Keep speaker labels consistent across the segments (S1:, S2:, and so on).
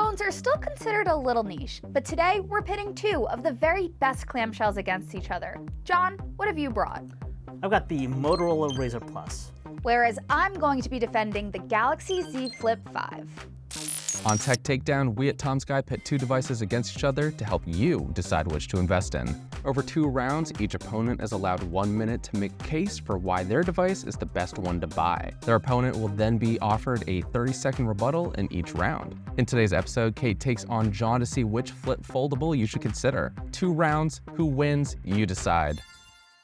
S1: Smartphones are still considered a little niche, but today we're pitting two of the very best clamshells against each other. John, what have you brought?
S2: I've got the Motorola Razr Plus.
S1: Whereas I'm going to be defending the Galaxy Z Flip 5.
S3: On Tech Takedown, we at Tom Sky pit two devices against each other to help you decide which to invest in. Over 2 rounds, each opponent is allowed 1 minute to make a case for why their device is the best one to buy. Their opponent will then be offered a 30-second rebuttal in each round. In today's episode, Kate takes on John to see which flip foldable you should consider. 2 rounds, who wins, you decide.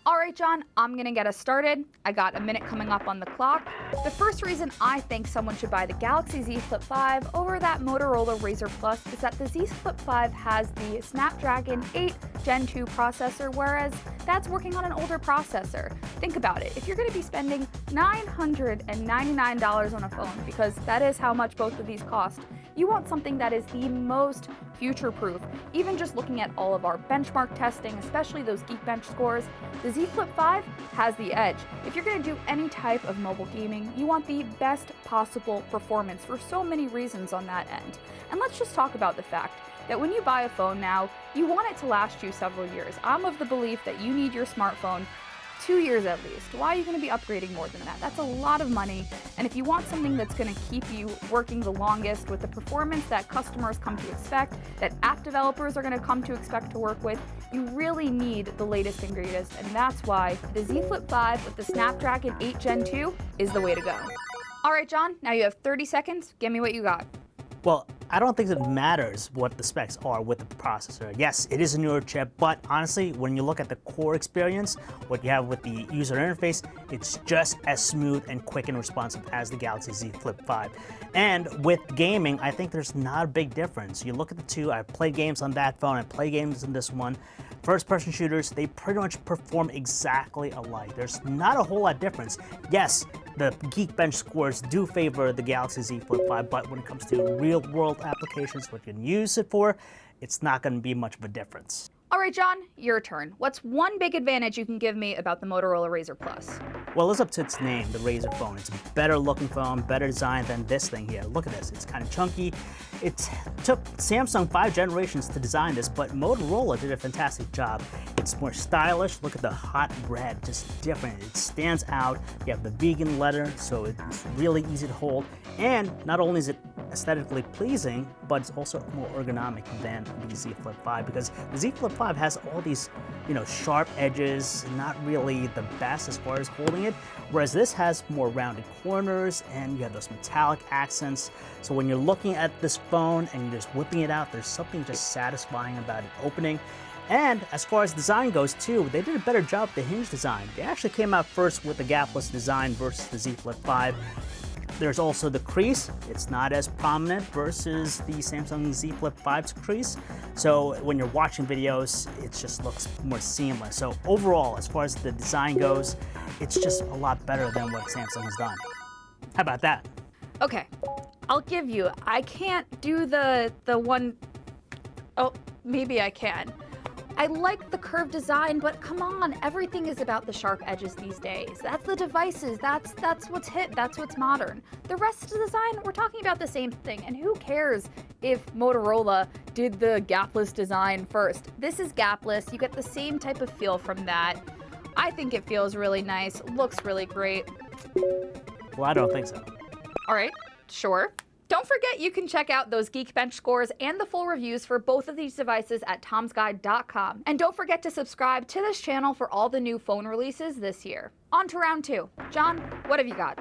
S1: All right, John, I'm gonna get us started. I got a minute coming up on the clock. The first reason I think someone should buy the Galaxy Z Flip 5 over that Motorola Razr Plus is that the Z Flip 5 has the Snapdragon 8 Gen 2 processor, whereas that's working on an older processor. Think about it. If you're gonna be spending $999 on a phone, because that is how much both of these cost, you want something that is the most future-proof. Even just looking at all of our benchmark testing, especially those Geekbench scores, the Z Flip 5 has the edge. If you're going to do any type of mobile gaming, you want the best possible performance for so many reasons on that end. And let's just talk about the fact that when you buy a phone now, you want it to last you several years. I'm of the belief that you need your smartphone 2 years at least. Why are you going to be upgrading more than that? That's a lot of money. And if you want something that's going to keep you working the longest with the performance that customers come to expect, that app developers are going to come to expect to work with, you really need the latest and greatest. And that's why the Z Flip 5 with the Snapdragon 8 Gen 2 is the way to go. All right, John, now you have 30 seconds. Give me what you got.
S2: Well, I don't think it matters what the specs are with the processor. Yes, it is a newer chip, but honestly, when you look at the core experience, what you have with the user interface, it's just as smooth and quick and responsive as the Galaxy Z Flip 5. And with gaming, I think there's not a big difference. You look at the two, I've played games on that phone, I play games on this one. First-person shooters, they pretty much perform exactly alike. There's not a whole lot of difference. Yes, the Geekbench scores do favor the Galaxy Z Flip 5, but when it comes to real-world applications, what you can use it for, it's not going to be much of a difference.
S1: All right, John, your turn. What's one big advantage you can give me about the Motorola Razr Plus?
S2: Well, it's up to its name, the Razr phone. It's a better looking phone, better design than this thing here. Look at this, it's kind of chunky. It took Samsung 5 generations to design this, but Motorola did a fantastic job. It's more stylish. Look at the hot red, just different. It stands out. You have the vegan leather, so it's really easy to hold. And not only is it aesthetically pleasing, but it's also more ergonomic than the Z Flip 5, because the Z Flip 5 has all these, sharp edges, not really the best as far as holding it, whereas this has more rounded corners and you have those metallic accents. So when you're looking at this phone and you're just whipping it out, there's something just satisfying about it opening. And as far as design goes too, they did a better job with the hinge design. They actually came out first with the gapless design versus the Z Flip 5. There's also the crease. It's not as prominent versus the Samsung Z Flip 5's crease. So when you're watching videos, it just looks more seamless. So overall, as far as the design goes, it's just a lot better than what Samsung has done. How about that?
S1: Okay, I'll give you. I can't do the one. Oh, maybe I can. I like the curved design, but come on, everything is about the sharp edges these days. That's the devices, that's what's hip, that's what's modern. The rest of the design, we're talking about the same thing, and who cares if Motorola did the gapless design first? This is gapless, you get the same type of feel from that. I think it feels really nice, looks really great.
S2: Well, I don't think so.
S1: All right, sure. Don't forget you can check out those Geekbench scores and the full reviews for both of these devices at tomsguide.com. And don't forget to subscribe to this channel for all the new phone releases this year. On to round 2. John, what have you got?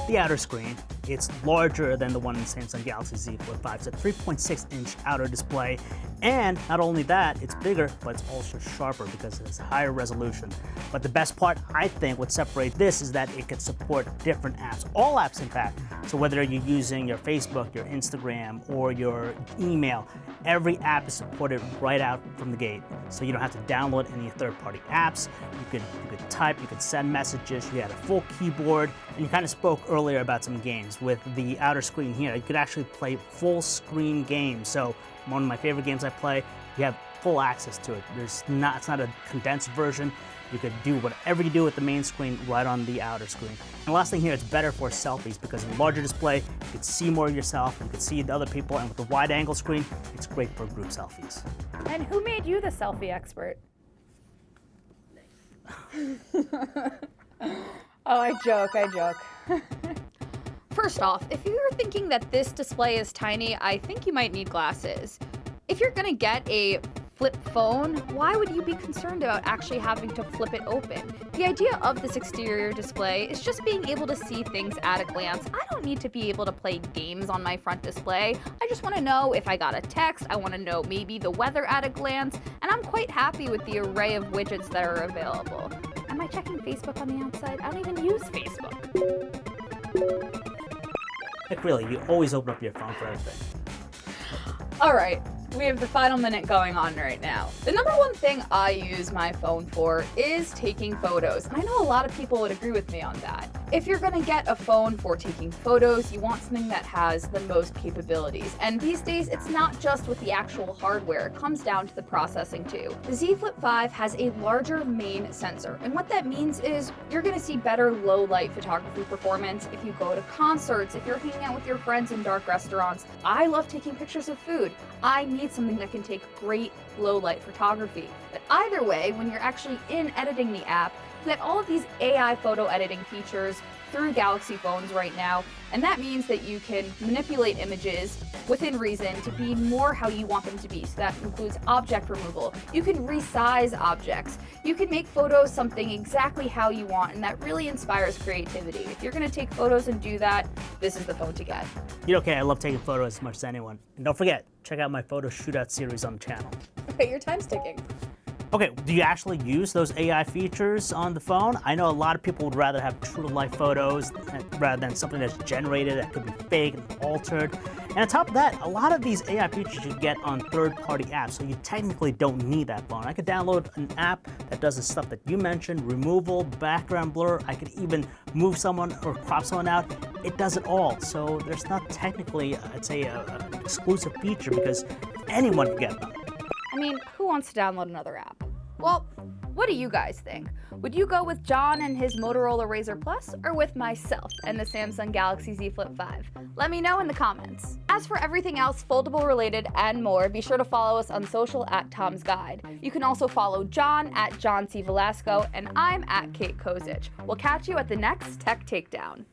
S2: The outer screen. It's larger than the one in the Samsung Galaxy Z Flip 5. It's a 3.6-inch outer display. And not only that, it's bigger, but it's also sharper because it has higher resolution. But the best part, I think, what separates this is that it can support different apps. All apps, in fact. So whether you're using your Facebook, your Instagram, or your email, every app is supported right out from the gate. So you don't have to download any third-party apps. You could type, you could send messages. messages, you had a full keyboard, and you kind of spoke earlier about some games. With the outer screen here, you could actually play full screen games. So one of my favorite games I play, you have full access to it. It's not a condensed version. You could do whatever you do with the main screen right on the outer screen. And the last thing here, it's better for selfies because in a larger display, you can see more of yourself, you can see the other people, and with the wide angle screen, it's great for group selfies.
S1: And who made you the selfie expert? Oh, I joke. First off, if you're thinking that this display is tiny, I think you might need glasses. If you're gonna get a flip phone, why would you be concerned about actually having to flip it open? The idea of this exterior display is just being able to see things at a glance. I don't need to be able to play games on my front display. I just want to know if I got a text, I want to know maybe the weather at a glance, and I'm quite happy with the array of widgets that are available. Am I checking Facebook on the outside? I don't even use Facebook.
S2: Like really, you always open up your phone for everything.
S1: All right. We have the final minute going on right now. The number one thing I use my phone for is taking photos. And I know a lot of people would agree with me on that. If you're gonna get a phone for taking photos, you want something that has the most capabilities. And these days, it's not just with the actual hardware, it comes down to the processing too. The Z Flip 5 has a larger main sensor. And what that means is you're gonna see better low light photography performance if you go to concerts, if you're hanging out with your friends in dark restaurants. I love taking pictures of food. I need something that can take great low light photography. But either way, when you're actually in editing the app, you get all of these AI photo editing features through Galaxy phones right now, and that means that you can manipulate images within reason to be more how you want them to be. So that includes object removal. You can resize objects. You can make photos something exactly how you want, and that really inspires creativity. If you're gonna take photos and do that, this is the phone to get.
S2: You know, okay, I love taking photos as much as anyone. And don't forget, check out my photo shootout series on the channel.
S1: Okay, your time's ticking.
S2: Okay, do you actually use those AI features on the phone? I know a lot of people would rather have true-to-life photos rather than something that's generated that could be fake and altered. And on top of that, a lot of these AI features you get on third-party apps, so you technically don't need that phone. I could download an app that does the stuff that you mentioned, removal, background blur. I could even move someone or crop someone out. It does it all. So there's not technically, I'd say, an exclusive feature because anyone can get them.
S1: I mean, who wants to download another app? Well, what do you guys think? Would you go with John and his Motorola Razr Plus, or with myself and the Samsung Galaxy Z Flip 5? Let me know in the comments. As for everything else foldable related and more, be sure to follow us on social at Tom's Guide. You can also follow John at John C. Velasco, and I'm at Kate Kozich. We'll catch you at the next Tech Takedown.